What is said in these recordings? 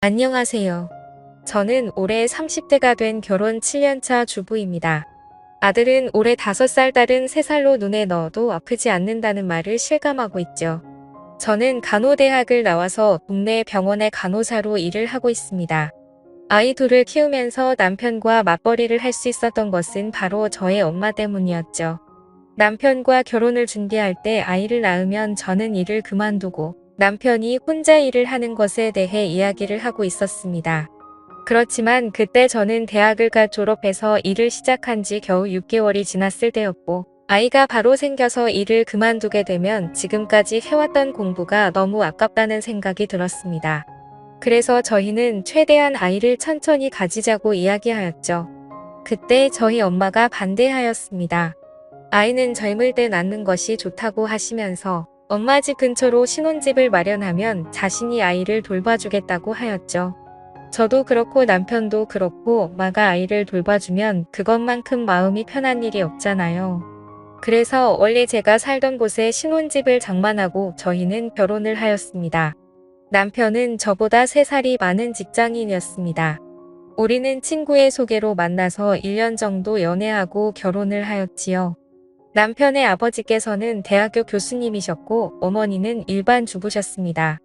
안녕하세요. 저는 올해 30대가 된 결혼 7년차 주부입니다. 아들은 올해 5살, 딸은 3살로 눈에 넣어도 아프지 않는다는 말을 실감하고 있죠. 저는 간호대학을 나와서 동네 병원의 간호사로 일을 하고 있습니다. 아이 둘을 키우면서 남편과 맞벌이를 할 수 있었던 것은 바로 저의 엄마 때문이었죠. 남편과 결혼을 준비할 때 아이를 낳으면 저는 일을 그만두고 남편이 혼자 일을 하는 것에 대해 이야기를 하고 있었습니다. 그렇지만 그때 저는 대학을 갓 졸업해서 일을 시작한 지 겨우 6개월이 지났을 때였고, 아이가 바로 생겨서 일을 그만두게 되면 지금까지 해왔던 공부가 너무 아깝다는 생각이 들었습니다. 그래서 저희는 최대한 아이를 천천히 가지자고 이야기하였죠. 그때 저희 엄마가 반대하였습니다. 아이는 젊을 때 낳는 것이 좋다고 하시면서 엄마 집 근처로 신혼집을 마련하면 자신이 아이를 돌봐주겠다고 하였죠. 저도 그렇고 남편도 그렇고 엄마가 아이를 돌봐주면 그것만큼 마음이 편한 일이 없잖아요. 그래서 원래 제가 살던 곳에 신혼집을 장만하고 저희는 결혼을 하였습니다. 남편은 저보다 3살이 많은 직장인이었습니다. 우리는 친구의 소개로 만나서 1년 정도 연애하고 결혼을 하였지요. 남편의 아버지께서는 대학교 교수님이셨고 어머니는 일반 주부셨습니다.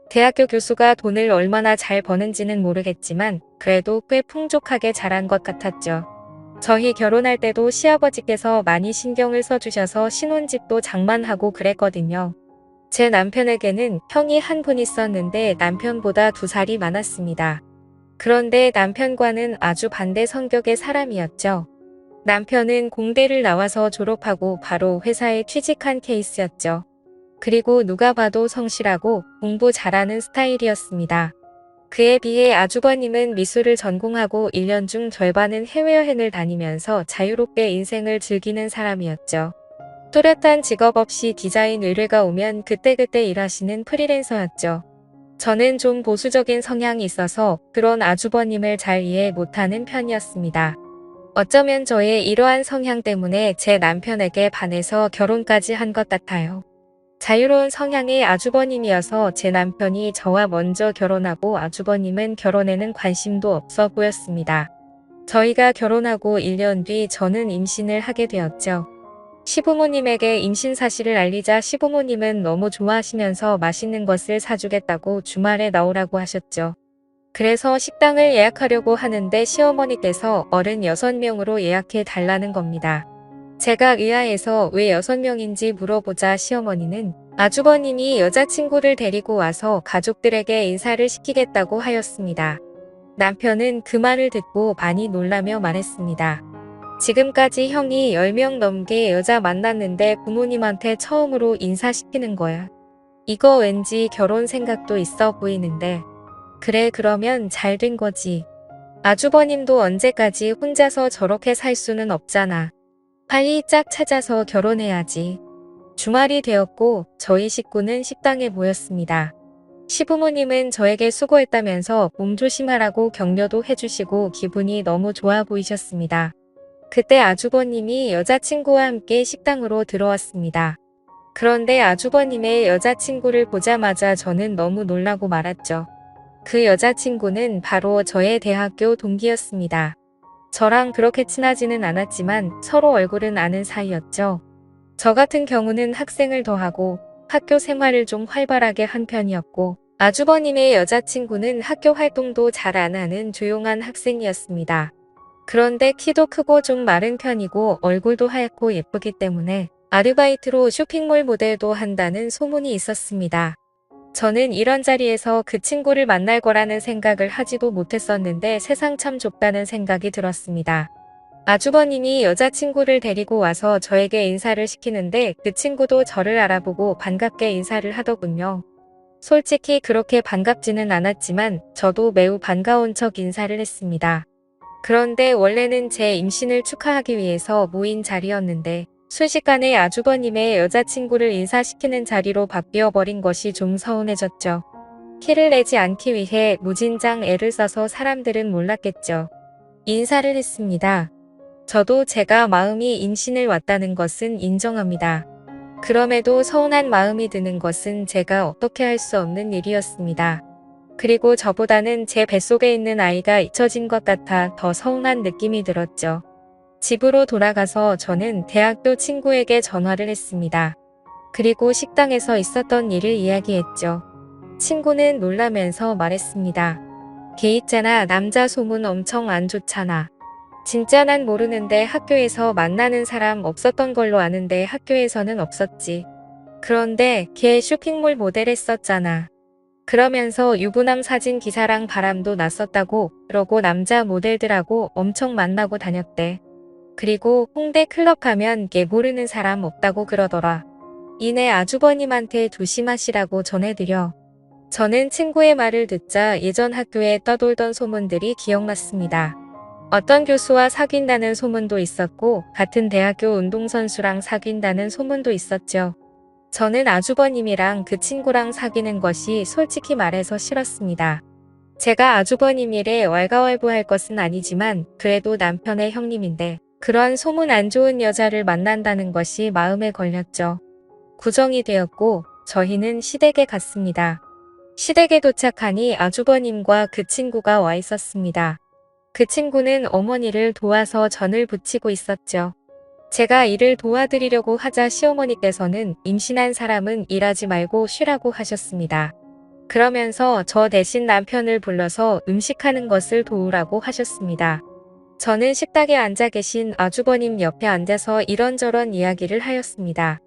대학교 교수가 돈을 얼마나 잘 버는지는 모르겠지만 그래도 꽤 풍족하게 자란 것 같았죠. 저희 결혼할 때도 시아버지께서 많이 신경을 써주셔서 신혼집도 장만하고 그랬거든요. 제 남편에게는 형이 한 분 있었는데 남편보다 2살이 많았습니다. 그런데 남편과는 아주 반대 성격의 사람이었죠. 남편은 공대를 나와서 졸업하고 바로 회사에 취직한 케이스였죠. 그리고 누가 봐도 성실하고 공부 잘하는 스타일이었습니다. 그에 비해 아주버님은 미술을 전공하고 1년 중 절반은 해외여행을 다니면서 자유롭게 인생을 즐기는 사람이었죠. 뚜렷한 직업 없이 디자인 의뢰가 오면 그때그때 일하시는 프리랜서였죠. 저는 좀 보수적인 성향이 있어서 그런 아주버님을 잘 이해 못하는 편이었습니다. 어쩌면 저의 이러한 성향 때문에 제 남편에게 반해서 결혼까지 한 것 같아요. 자유로운 성향의 아주버님이어서 제 남편이 저와 먼저 결혼하고 아주버님은 결혼에는 관심도 없어 보였습니다. 저희가 결혼하고 1년 뒤 저는 임신을 하게 되었죠. 시부모님에게 임신 사실을 알리자 시부모님은 너무 좋아하시면서 맛있는 것을 사주겠다고 주말에 나오라고 하셨죠. 그래서 식당을 예약하려고 하는데 시어머니께서 어른 6명으로 예약해 달라는 겁니다. 제가 의아해서 왜 6명인지 물어보자 시어머니는 아주버님이 여자친구를 데리고 와서 가족들에게 인사를 시키겠다고 하였습니다. 남편은 그 말을 듣고 많이 놀라며 말했습니다. 지금까지 형이 10명 넘게 여자 만났는데 부모님한테 처음으로 인사시키는 거야. 이거 왠지 결혼 생각도 있어 보이는데. 그래, 그러면 잘 된 거지. 아주버님도 언제까지 혼자서 저렇게 살 수는 없잖아. 빨리 짝 찾아서 결혼해야지. 주말이 되었고 저희 식구는 식당에 모였습니다. 시부모님은 저에게 수고했다면서 몸 조심하라고 격려도 해주시고 기분이 너무 좋아 보이셨습니다. 그때 아주버님이 여자친구와 함께 식당으로 들어왔습니다. 그런데 아주버님의 여자친구를 보자마자 저는 너무 놀라고 말았죠. 그 여자친구는 바로 저의 대학교 동기였습니다. 저랑 그렇게 친하지는 않았지만 서로 얼굴은 아는 사이였죠. 저 같은 경우는 학생을 더하고 학교 생활을 좀 활발하게 한 편이었고 아주버님의 여자친구는 학교 활동도 잘 안 하는 조용한 학생이었습니다. 그런데 키도 크고 좀 마른 편이고 얼굴도 하얗고 예쁘기 때문에 아르바이트로 쇼핑몰 모델도 한다는 소문이 있었습니다. 저는 이런 자리에서 그 친구를 만날 거라는 생각을 하지도 못했었는데 세상 참 좁다는 생각이 들었습니다. 아주버님이 여자친구를 데리고 와서 저에게 인사를 시키는데 그 친구도 저를 알아보고 반갑게 인사를 하더군요. 솔직히 그렇게 반갑지는 않았지만 저도 매우 반가운 척 인사를 했습니다. 그런데 원래는 제 임신을 축하하기 위해서 모인 자리였는데 순식간에 아주버님의 여자친구를 인사시키는 자리로 바뀌어버린 것이 좀 서운해졌죠. 티를 내지 않기 위해 무진장 애를 써서 사람들은 몰랐겠죠. 인사를 했습니다. 저도 제가 마음이 임신을 왔다는 것은 인정합니다. 그럼에도 서운한 마음이 드는 것은 제가 어떻게 할 수 없는 일이었습니다. 그리고 저보다는 제 뱃속에 있는 아이가 잊혀진 것 같아 더 서운한 느낌이 들었죠. 집으로 돌아가서 저는 대학교 친구에게 전화를 했습니다. 그리고 식당에서 있었던 일을 이야기했죠. 친구는 놀라면서 말했습니다. 걔 있잖아, 남자 소문 엄청 안 좋잖아. 진짜 난 모르는데 학교에서 만나는 사람 없었던 걸로 아는데 학교에서는 없었지. 그런데 걔 쇼핑몰 모델 했었잖아. 그러면서 유부남 사진 기사랑 바람도 났었다고, 그러고 남자 모델들하고 엄청 만나고 다녔대. 그리고 홍대 클럽 가면 걔 모르는 사람 없다고 그러더라. 이내 아주버님한테 조심하시라고 전해드려. 저는 친구의 말을 듣자 예전 학교에 떠돌던 소문들이 기억났습니다. 어떤 교수와 사귄다는 소문도 있었고 같은 대학교 운동선수랑 사귄다는 소문도 있었죠. 저는 아주버님이랑 그 친구랑 사귀는 것이 솔직히 말해서 싫었습니다. 제가 아주버님 일에 왈가왈부할 것은 아니지만 그래도 남편의 형님인데 그런 소문 안 좋은 여자를 만난다는 것이 마음에 걸렸죠. 구정이 되었고 저희는 시댁에 갔습니다. 시댁에 도착하니 아주버님과 그 친구가 와 있었습니다. 그 친구는 어머니를 도와서 전을 부치고 있었죠. 제가 일을 도와드리려고 하자 시어머니께서는 임신한 사람은 일하지 말고 쉬라고 하셨습니다. 그러면서 저 대신 남편을 불러서 음식하는 것을 도우라고 하셨습니다. 저는 식탁에 앉아 계신 아주버님 옆에 앉아서 이런저런 이야기를 하였습니다.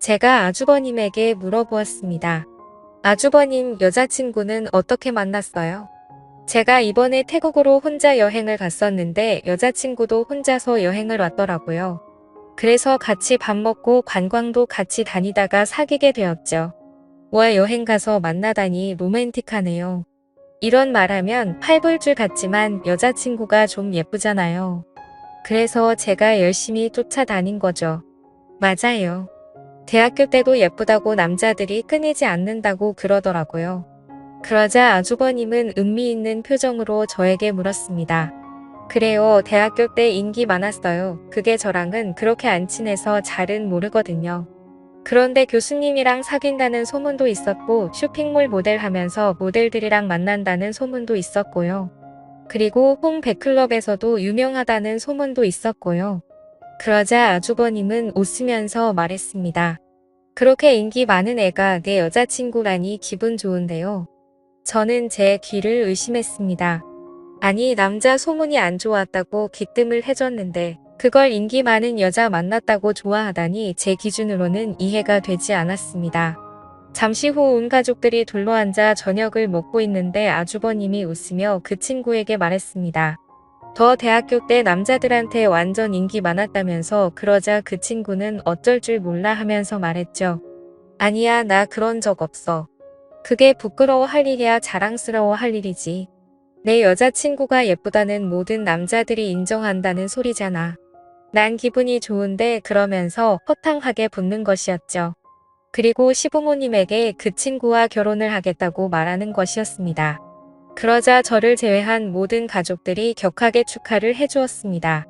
제가 아주버님에게 물어보았습니다. 아주버님 여자친구는 어떻게 만났어요? 제가 이번에 태국으로 혼자 여행을 갔었는데 여자친구도 혼자서 여행을 왔더라고요. 그래서 같이 밥 먹고 관광도 같이 다니다가 사귀게 되었죠. 와, 여행 가서 만나다니 로맨틱하네요. 이런 말하면 팔불줄 같지만 여자친구가 좀 예쁘잖아요. 그래서 제가 열심히 쫓아다닌 거죠. 맞아요. 대학교 때도 예쁘다고 남자들이 끊이지 않는다고 그러더라고요. 그러자 아주버님은 음미 있는 표정으로 저에게 물었습니다. 그래요, 대학교 때 인기 많았어요. 그게 저랑은 그렇게 안 친해서 잘은 모르거든요. 그런데 교수님이랑 사귄다는 소문도 있었고 쇼핑몰 모델 하면서 모델들이랑 만난다는 소문도 있었고요. 그리고 홍백클럽에서도 유명하다는 소문도 있었고요. 그러자 아주버님은 웃으면서 말했습니다. 그렇게 인기 많은 애가 내 여자친구라니 기분 좋은데요. 저는 제 귀를 의심했습니다. 아니, 남자 소문이 안 좋았다고 기뜸을 해줬는데 그걸 인기 많은 여자 만났다고 좋아하다니 제 기준으로는 이해가 되지 않았습니다. 잠시 후 온 가족들이 둘러앉아 저녁을 먹고 있는데 아주버님이 웃으며 그 친구에게 말했습니다. 더 대학교 때 남자들한테 완전 인기 많았다면서. 그러자 그 친구는 어쩔 줄 몰라 하면서 말했죠. 아니야, 나 그런 적 없어. 그게 부끄러워할 일이야, 자랑스러워할 일이지. 내 여자친구가 예쁘다는 모든 남자들이 인정한다는 소리잖아. 난 기분이 좋은데 그러면서 허탕하게 붙는 것이었죠. 그리고 시부모님에게 그 친구와 결혼을 하겠다고 말하는 것이었습니다. 그러자 저를 제외한 모든 가족들이 격하게 축하를 해주었습니다.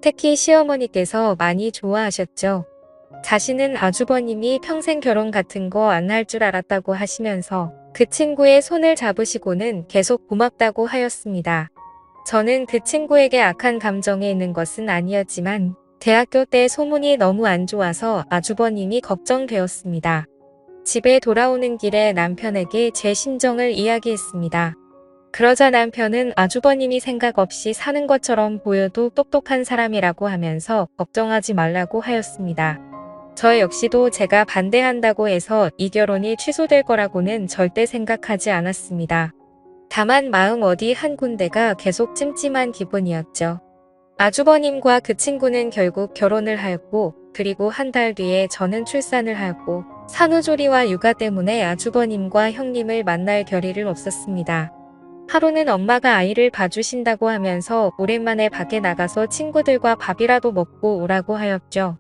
특히 시어머니께서 많이 좋아하셨죠. 자신은 아주버님이 평생 결혼 같은 거 안 할 줄 알았다고 하시면서 그 친구의 손을 잡으시고는 계속 고맙다고 하였습니다. 저는 그 친구에게 악한 감정에 있는 것은 아니었지만 대학교 때 소문이 너무 안 좋아서 아주버님이 걱정되었습니다. 집에 돌아오는 길에 남편에게 제 심정을 이야기했습니다. 그러자 남편은 아주버님이 생각 없이 사는 것처럼 보여도 똑똑한 사람이라고 하면서 걱정하지 말라고 하였습니다. 저 역시도 제가 반대한다고 해서 이 결혼이 취소될 거라고는 절대 생각하지 않았습니다. 다만 마음 어디 한 군데가 계속 찜찜한 기분이었죠. 아주버님과 그 친구는 결국 결혼을 하였고 그리고 한 달 뒤에 저는 출산을 하였고 산후조리와 육아 때문에 아주버님과 형님을 만날 겨를이 없었습니다. 하루는 엄마가 아이를 봐주신다고 하면서 오랜만에 밖에 나가서 친구들과 밥이라도 먹고 오라고 하였죠.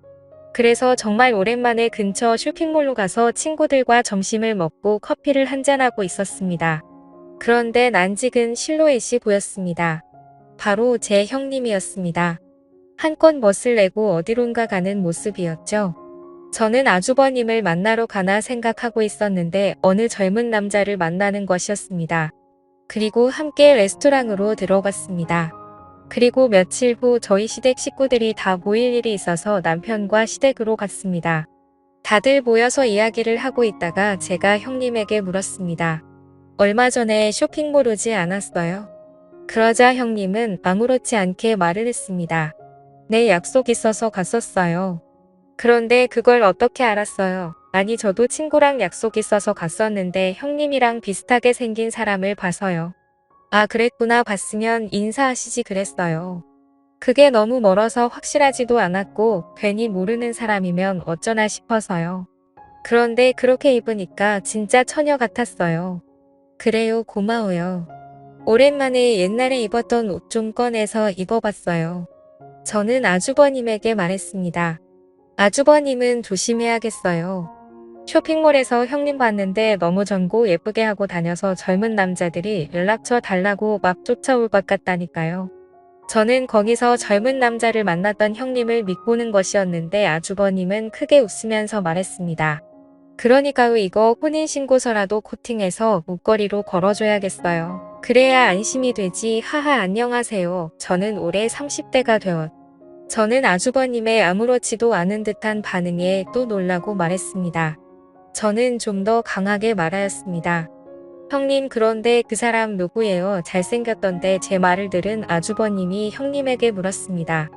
그래서 정말 오랜만에 근처 쇼핑몰로 가서 친구들과 점심을 먹고 커피를 한잔하고 있었습니다. 그런데 낯익은 실루엣이 보였습니다. 바로 제 형님이었습니다. 한껏 멋을 내고 어디론가 가는 모습이었죠. 저는 아주버님을 만나러 가나 생각하고 있었는데 어느 젊은 남자를 만나는 것이었습니다. 그리고 함께 레스토랑으로 들어갔습니다. 그리고 며칠 후 저희 시댁 식구들이 다 모일 일이 있어서 남편과 시댁으로 갔습니다. 다들 모여서 이야기를 하고 있다가 제가 형님에게 물었습니다. 얼마 전에 쇼핑몰 오지 않았어요? 그러자 형님은 아무렇지 않게 말을 했습니다. 네, 약속 있어서 갔었어요. 그런데 그걸 어떻게 알았어요? 아니, 저도 친구랑 약속 있어서 갔었는데 형님이랑 비슷하게 생긴 사람을 봐서요. 아, 그랬구나. 봤으면 인사하시지 그랬어요. 그게 너무 멀어서 확실하지도 않았고 괜히 모르는 사람이면 어쩌나 싶어서요. 그런데 그렇게 입으니까 진짜 처녀 같았어요. 그래요, 고마워요. 오랜만에 옛날에 입었던 옷 좀 꺼내서 입어봤어요. 저는 아주버님에게 말했습니다. 아주버님은 조심해야겠어요. 쇼핑몰에서 형님 봤는데 너무 전고 예쁘게 하고 다녀서 젊은 남자들이 연락처 달라고 막 쫓아올 것 같다니까요. 저는 거기서 젊은 남자를 만났던 형님을 믿고는 것이었는데 아주버님은 크게 웃으면서 말했습니다. 그러니까요, 이거 혼인신고서라도 코팅해서 목걸이로 걸어줘야겠어요. 그래야 안심이 되지. 하하, 안녕하세요. 저는 올해 30대가 되었. 저는 아주버님의 아무렇지도 않은 듯한 반응에 또 놀라고 말했습니다. 저는 좀 더 강하게 말하였습니다. 형님, 그런데 그 사람 누구예요? 잘생겼던데. 제 말을 들은 아주버님이 형님에게 물었습니다.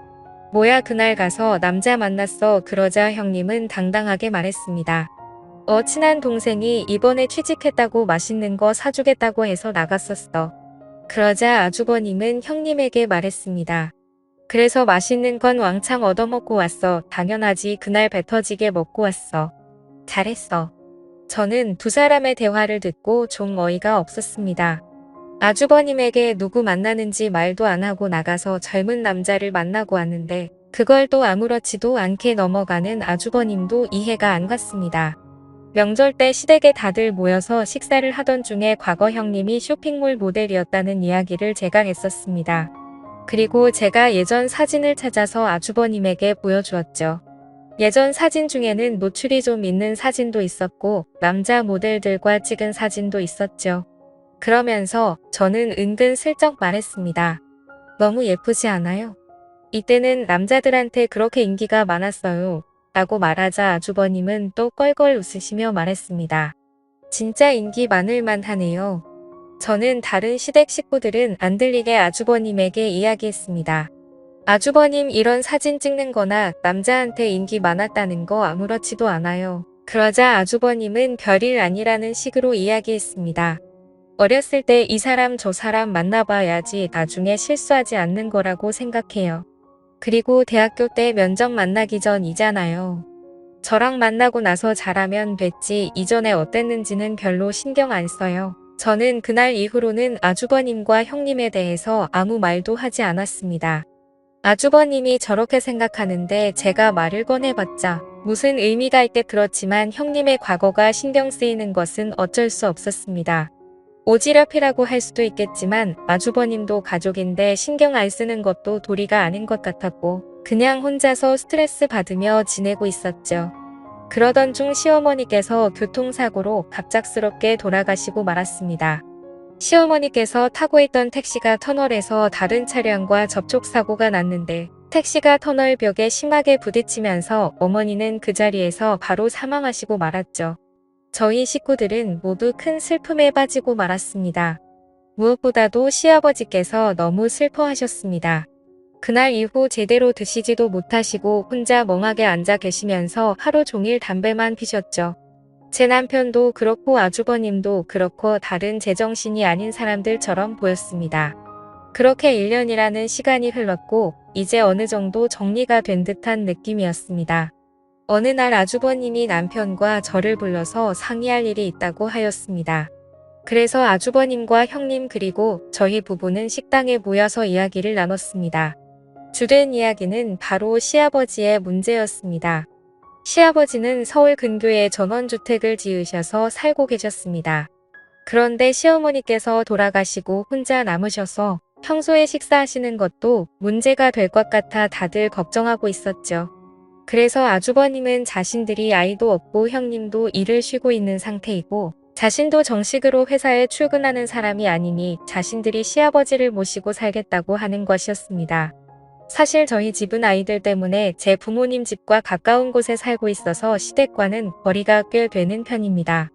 뭐야, 그날 가서 남자 만났어. 그러자 형님은 당당하게 말했습니다. 친한 동생이 이번에 취직했다고 맛있는 거 사주겠다고 해서 나갔었어. 그러자 아주버님은 형님에게 말했습니다. 그래서 맛있는 건 왕창 얻어먹고 왔어. 당연하지. 그날 배 터지게 먹고 왔어. 잘했어. 저는 두 사람의 대화를 듣고 좀 어이가 없었습니다. 아주버님에게 누구 만나는지 말도 안 하고 나가서 젊은 남자를 만나고 왔는데 그걸 또 아무렇지도 않게 넘어가는 아주버님도 이해가 안 갔습니다. 명절 때 시댁에 다들 모여서 식사를 하던 중에 과거 형님이 쇼핑몰 모델이었다는 이야기를 제가 했었습니다. 그리고 제가 예전 사진을 찾아서 아주버님에게 보여주었죠. 예전 사진 중에는 노출이 좀 있는 사진도 있었고 남자 모델들과 찍은 사진도 있었죠. 그러면서 저는 은근슬쩍 말했습니다. 너무 예쁘지 않아요? 이때는 남자들한테 그렇게 인기가 많았어요. 라고 말하자 아주버님은 또 껄껄 웃으시며 말했습니다. 진짜 인기 많을 만하네요. 저는 다른 시댁 식구들은 안 들리게 아주버님에게 이야기했습니다. 아주버님, 이런 사진 찍는 거나 남자한테 인기 많았다는 거 아무렇지도 않아요. 그러자 아주버님은 별일 아니라는 식으로 이야기했습니다. 어렸을 때 이 사람 저 사람 만나봐야지 나중에 실수하지 않는 거라고 생각해요. 그리고 대학교 때 면접 만나기 전이잖아요. 저랑 만나고 나서 잘하면 됐지 이전에 어땠는지는 별로 신경 안 써요. 저는 그날 이후로는 아주버님과 형님에 대해서 아무 말도 하지 않았습니다. 아주버님이 저렇게 생각하는데 제가 말을 꺼내봤자 무슨 의미가 있게 그렇지만 형님의 과거가 신경 쓰이는 것은 어쩔 수 없었습니다. 오지랖이라고 할 수도 있겠지만 아주버님도 가족인데 신경 안 쓰는 것도 도리가 아닌 것 같았고 그냥 혼자서 스트레스 받으며 지내고 있었죠. 그러던 중 시어머니께서 교통사고로 갑작스럽게 돌아가시고 말았습니다. 시어머니께서 타고 있던 택시가 터널에서 다른 차량과 접촉사고가 났는데 택시가 터널 벽에 심하게 부딪히면서 어머니는 그 자리에서 바로 사망하시고 말았죠. 저희 식구들은 모두 큰 슬픔에 빠지고 말았습니다. 무엇보다도 시아버지께서 너무 슬퍼하셨습니다. 그날 이후 제대로 드시지도 못하시고 혼자 멍하게 앉아 계시면서 하루 종일 담배만 피셨죠. 제 남편도 그렇고 아주버님도 그렇고 다른 제정신이 아닌 사람들처럼 보였습니다. 그렇게 1년이라는 시간이 흘렀고 이제 어느 정도 정리가 된 듯한 느낌이었습니다. 어느 날 아주버님이 남편과 저를 불러서 상의할 일이 있다고 하였습니다. 그래서 아주버님과 형님 그리고 저희 부부는 식당에 모여서 이야기를 나눴습니다. 주된 이야기는 바로 시아버지의 문제였습니다. 시아버지는 서울 근교에 전원주택을 지으셔서 살고 계셨습니다. 그런데 시어머니께서 돌아가시고 혼자 남으셔서 평소에 식사하시는 것도 문제가 될 것 같아 다들 걱정하고 있었죠. 그래서 아주버님은 자신들이 아이도 없고 형님도 일을 쉬고 있는 상태이고 자신도 정식으로 회사에 출근하는 사람이 아니니 자신들이 시아버지를 모시고 살겠다고 하는 것이었습니다. 사실 저희 집은 아이들 때문에 제 부모님 집과 가까운 곳에 살고 있어서 시댁과는 거리가 꽤 되는 편입니다.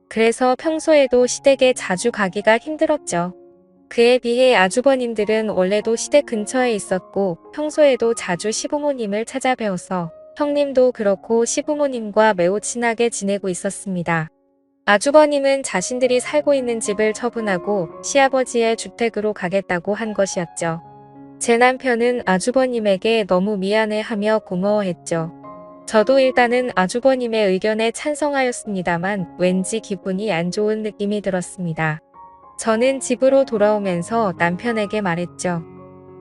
그래서 평소에도 시댁에 자주 가기가 힘들었죠. 그에 비해 아주버님들은 원래도 시댁 근처에 있었고 평소에도 자주 시부모님을 찾아뵈어서 형님도 그렇고 시부모님과 매우 친하게 지내고 있었습니다. 아주버님은 자신들이 살고 있는 집을 처분하고 시아버지의 주택으로 가겠다고 한 것이었죠. 제 남편은 아주버님에게 너무 미안해하며 고마워했죠. 저도 일단은 아주버님의 의견에 찬성하였습니다만 왠지 기분이 안 좋은 느낌이 들었습니다. 저는 집으로 돌아오면서 남편에게 말했죠.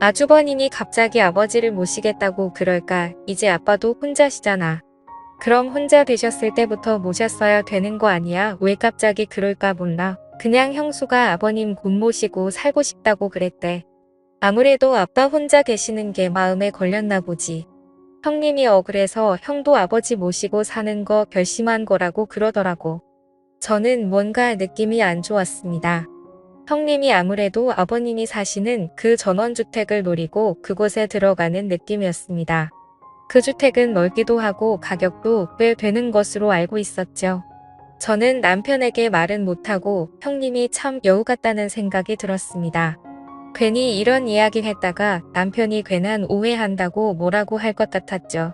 아주버님이 갑자기 아버지를 모시겠다고 그럴까? 이제 아빠도 혼자시잖아. 그럼 혼자 되셨을 때부터 모셨어야 되는 거 아니야? 왜 갑자기 그럴까 몰라. 그냥 형수가 아버님 곧 모시고 살고 싶다고 그랬대. 아무래도 아빠 혼자 계시는 게 마음에 걸렸나 보지. 형님이 억울해서 형도 아버지 모시고 사는 거 결심한 거라고 그러더라고. 저는 뭔가 느낌이 안 좋았습니다. 형님이 아무래도 아버님이 사시는 그 전원주택을 노리고 그곳에 들어가는 느낌이었습니다. 그 주택은 넓기도 하고 가격도 꽤 되는 것으로 알고 있었죠. 저는 남편에게 말은 못하고 형님이 참 여우 같다는 생각이 들었습니다. 괜히 이런 이야기 했다가 남편이 괜한 오해한다고 뭐라고 할 것 같았죠.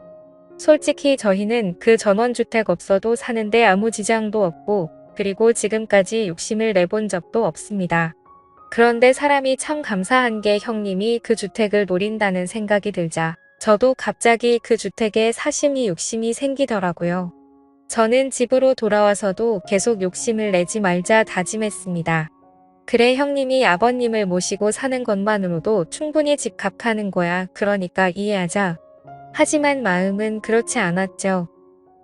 솔직히 저희는 그 전원주택 없어도 사는데 아무 지장도 없고 그리고 지금까지 욕심을 내본 적도 없습니다. 그런데 사람이 참 감사한 게 형님이 그 주택을 노린다는 생각이 들자 저도 갑자기 그 주택에 사심이 욕심이 생기더라고요. 저는 집으로 돌아와서도 계속 욕심을 내지 말자 다짐했습니다. 그래 형님이 아버님을 모시고 사는 것만으로도 충분히 집값하는 거야. 그러니까 이해하자. 하지만 마음은 그렇지 않았죠.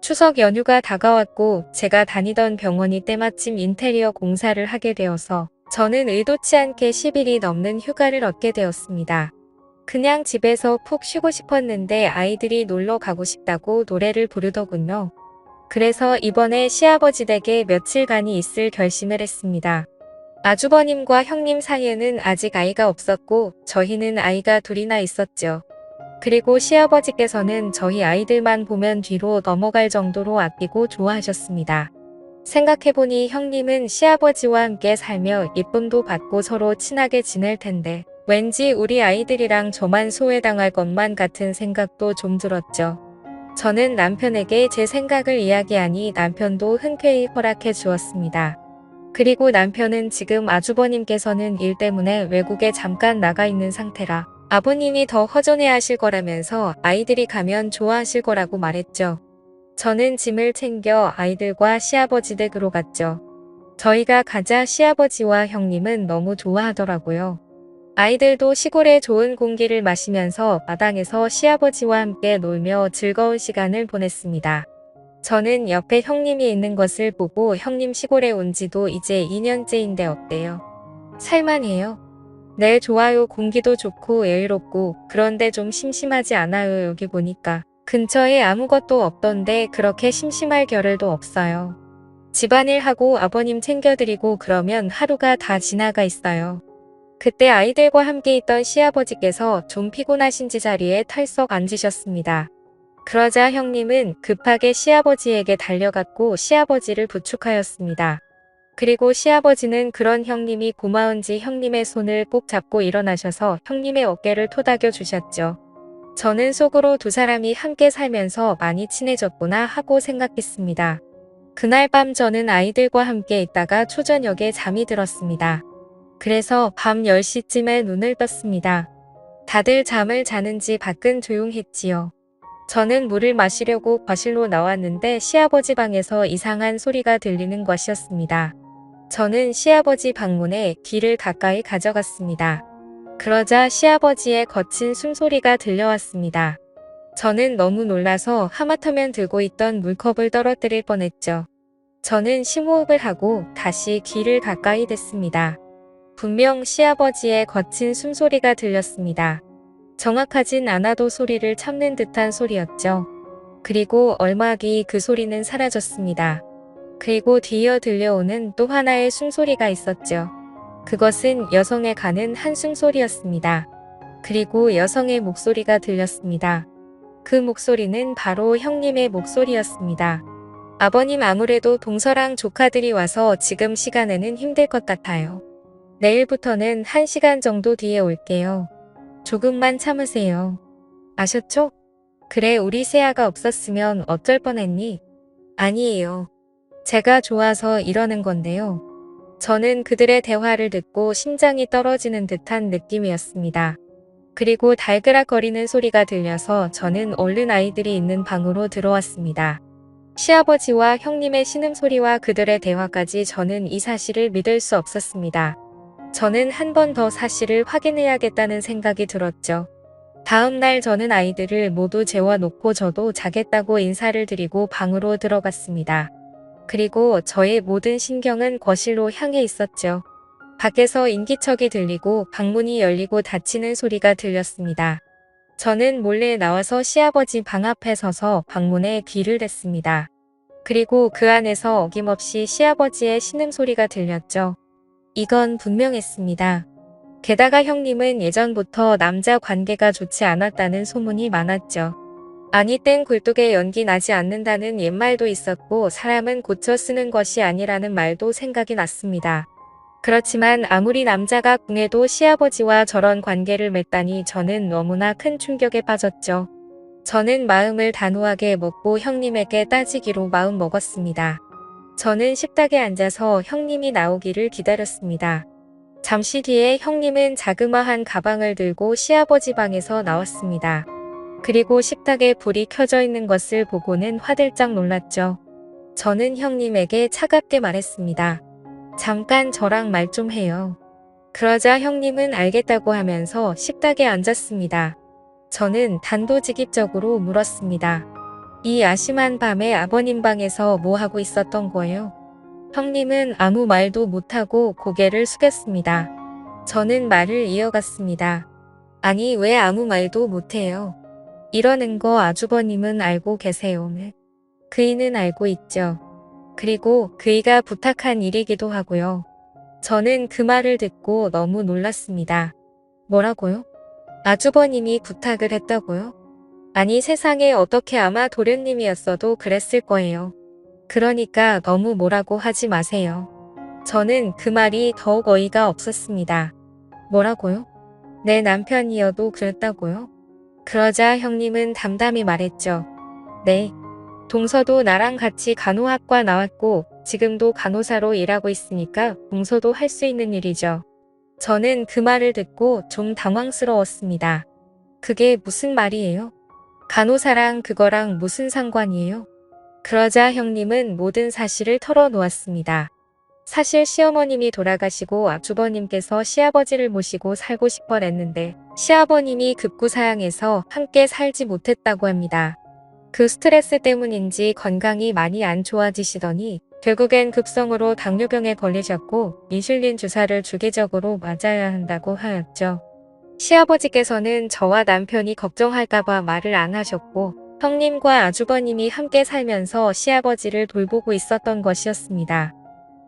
추석 연휴가 다가왔고 제가 다니던 병원이 때마침 인테리어 공사를 하게 되어서 저는 의도치 않게 10일이 넘는 휴가를 얻게 되었습니다. 그냥 집에서 푹 쉬고 싶었는데 아이들이 놀러 가고 싶다고 노래를 부르더군요. 그래서 이번에 시아버지 댁에 며칠간이 있을 결심을 했습니다. 아주버님과 형님 사이에는 아직 아이가 없었고 저희는 아이가 둘이나 있었죠. 그리고 시아버지께서는 저희 아이들만 보면 뒤로 넘어갈 정도로 아끼고 좋아하셨습니다. 생각해보니 형님은 시아버지와 함께 살며 예쁨도 받고 서로 친하게 지낼 텐데 왠지 우리 아이들이랑 저만 소외당할 것만 같은 생각도 좀 들었죠. 저는 남편에게 제 생각을 이야기하니 남편도 흔쾌히 허락해 주었습니다. 그리고 남편은 지금 아주버님께서는 일 때문에 외국에 잠깐 나가 있는 상태라 아버님이 더 허전해 하실 거라면서 아이들이 가면 좋아하실 거라고 말했죠. 저는 짐을 챙겨 아이들과 시아버지 댁으로 갔죠. 저희가 가자 시아버지와 형님은 너무 좋아하더라고요. 아이들도 시골의 좋은 공기를 마시면서 마당에서 시아버지와 함께 놀며 즐거운 시간을 보냈습니다. 저는 옆에 형님이 있는 것을 보고 형님 시골에 온 지도 이제 2년째인데 어때요? 살만해요. 네, 좋아요. 공기도 좋고 여유롭고 그런데 좀 심심하지 않아요. 여기 보니까 근처에 아무것도 없던데 그렇게 심심할 겨를도 없어요. 집안일 하고 아버님 챙겨드리고 그러면 하루가 다 지나가 있어요. 그때 아이들과 함께 있던 시아버지께서 좀 피곤하신지 자리에 털썩 앉으셨습니다. 그러자 형님은 급하게 시아버지에게 달려갔고 시아버지를 부축하였습니다. 그리고 시아버지는 그런 형님이 고마운지 형님의 손을 꼭 잡고 일어나셔서 형님의 어깨를 토닥여 주셨죠. 저는 속으로 두 사람이 함께 살면서 많이 친해졌구나 하고 생각했습니다. 그날 밤 저는 아이들과 함께 있다가 초저녁에 잠이 들었습니다. 그래서 밤 10시쯤에 눈을 떴습니다. 다들 잠을 자는지 밖은 조용했지요. 저는 물을 마시려고 거실로 나왔는데 시아버지 방에서 이상한 소리가 들리는 것이었습니다. 저는 시아버지 방문에 귀를 가까이 가져갔습니다. 그러자 시아버지의 거친 숨소리가 들려왔습니다. 저는 너무 놀라서 하마터면 들고 있던 물컵을 떨어뜨릴 뻔했죠. 저는 심호흡을 하고 다시 귀를 가까이 댔습니다. 분명 시아버지의 거친 숨소리가 들렸습니다. 정확하진 않아도 소리를 참는 듯한 소리였죠. 그리고 얼마 뒤 그 소리는 사라졌습니다. 그리고 뒤이어 들려오는 또 하나의 숨소리가 있었죠. 그것은 여성의 가는 한숨소리였습니다. 그리고 여성의 목소리가 들렸습니다. 그 목소리는 바로 형님의 목소리였습니다. 아버님, 아무래도 동서랑 조카들이 와서 지금 시간에는 힘들 것 같아요. 내일부터는 1시간 정도 뒤에 올게요. 조금만 참으세요. 아셨죠? 그래, 우리 세아가 없었으면 어쩔 뻔했니? 아니에요. 제가 좋아서 이러는 건데요. 저는 그들의 대화를 듣고 심장이 떨어지는 듯한 느낌이었습니다. 그리고 달그락거리는 소리가 들려서 저는 얼른 아이들이 있는 방으로 들어왔습니다. 시아버지와 형님의 신음소리와 그들의 대화까지 저는 이 사실을 믿을 수 없었습니다. 저는 한 번 더 사실을 확인해야겠다는 생각이 들었죠. 다음 날 저는 아이들을 모두 재워놓고 저도 자겠다고 인사를 드리고 방으로 들어갔습니다. 그리고 저의 모든 신경은 거실로 향해 있었죠. 밖에서 인기척이 들리고 방문이 열리고 닫히는 소리가 들렸습니다. 저는 몰래 나와서 시아버지 방 앞에 서서 방문에 귀를 댔습니다. 그리고 그 안에서 어김없이 시아버지의 신음소리가 들렸죠. 이건 분명했습니다. 게다가 형님은 예전부터 남자 관계가 좋지 않았다는 소문이 많았죠. 아니, 땡 굴뚝에 연기 나지 않는다는 옛말도 있었고 사람은 고쳐 쓰는 것이 아니라는 말도 생각이 났습니다. 그렇지만 아무리 남자가 궁해도 시아버지와 저런 관계를 맺다니 저는 너무나 큰 충격에 빠졌죠. 저는 마음을 단호하게 먹고 형님에게 따지기로 마음 먹었습니다. 저는 식탁에 앉아서 형님이 나오기를 기다렸습니다. 잠시 뒤에 형님은 자그마한 가방을 들고 시아버지 방에서 나왔습니다. 그리고 식탁에 불이 켜져 있는 것을 보고는 화들짝 놀랐죠. 저는 형님에게 차갑게 말했습니다. 잠깐 저랑 말 좀 해요. 그러자 형님은 알겠다고 하면서 식탁에 앉았습니다. 저는 단도직입적으로 물었습니다. 이 아심한 밤에 아버님 방에서 뭐 하고 있었던 거예요? 형님은 아무 말도 못하고 고개를 숙였습니다. 저는 말을 이어갔습니다. 아니, 왜 아무 말도 못해요? 이러는 거 아주버님은 알고 계세요. 그이는 알고 있죠. 그리고 그이가 부탁한 일이기도 하고요. 저는 그 말을 듣고 너무 놀랐습니다. 뭐라고요? 아주버님이 부탁을 했다고요? 아니, 세상에 어떻게, 아마 도련님이었어도 그랬을 거예요. 그러니까 너무 뭐라고 하지 마세요. 저는 그 말이 더욱 어이가 없었습니다. 뭐라고요? 내 남편이어도 그랬다고요? 그러자 형님은 담담히 말했죠. 네. 동서도 나랑 같이 간호학과 나왔고 지금도 간호사로 일하고 있으니까 동서도 할 수 있는 일이죠. 저는 그 말을 듣고 좀 당황스러웠습니다. 그게 무슨 말이에요? 간호사랑 그거랑 무슨 상관이에요? 그러자 형님은 모든 사실을 털어놓았습니다. 사실 시어머님이 돌아가시고 아주버님께서 시아버지를 모시고 살고 싶어 했는데 시아버님이 급구사양해서 함께 살지 못했다고 합니다. 그 스트레스 때문인지 건강이 많이 안 좋아지시더니 결국엔 급성으로 당뇨병에 걸리셨고 인슐린 주사를 주기적으로 맞아야 한다고 하였죠. 시아버지께서는 저와 남편이 걱정할까봐 말을 안 하셨고 형님과 아주버님이 함께 살면서 시아버지를 돌보고 있었던 것이었습니다.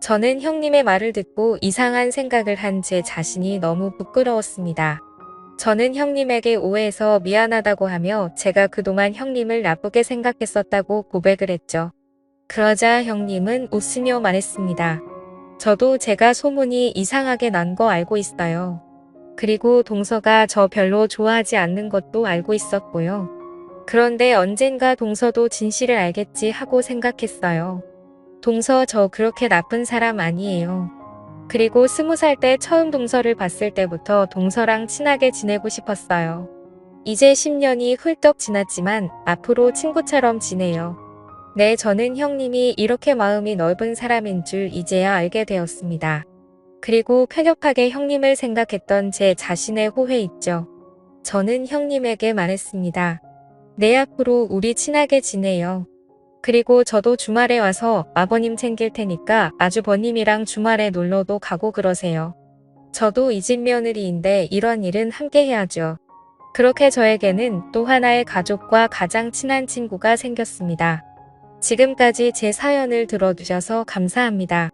저는 형님의 말을 듣고 이상한 생각을 한 제 자신이 너무 부끄러웠습니다. 저는 형님에게 오해해서 미안하다고 하며 제가 그동안 형님을 나쁘게 생각했었다고 고백을 했죠. 그러자 형님은 웃으며 말했습니다. 저도 제가 소문이 이상하게 난 거 알고 있어요. 그리고 동서가 저 별로 좋아하지 않는 것도 알고 있었고요. 그런데 언젠가 동서도 진실을 알겠지 하고 생각했어요. 동서 저 그렇게 나쁜 사람 아니에요. 그리고 20살 때 처음 동서를 봤을 때부터 동서랑 친하게 지내고 싶었어요. 이제 10년이 훌쩍 지났지만 앞으로 친구처럼 지내요. 네, 저는 형님이 이렇게 마음이 넓은 사람인 줄 이제야 알게 되었습니다. 그리고 편협하게 형님을 생각했던 제 자신의 후회 있죠. 저는 형님에게 말했습니다. 네, 앞으로 우리 친하게 지내요. 그리고 저도 주말에 와서 아버님 챙길 테니까 아주버님이랑 주말에 놀러도 가고 그러세요. 저도 이 집 며느리인데 이런 일은 함께 해야죠. 그렇게 저에게는 또 하나의 가족과 가장 친한 친구가 생겼습니다. 지금까지 제 사연을 들어주셔서 감사합니다.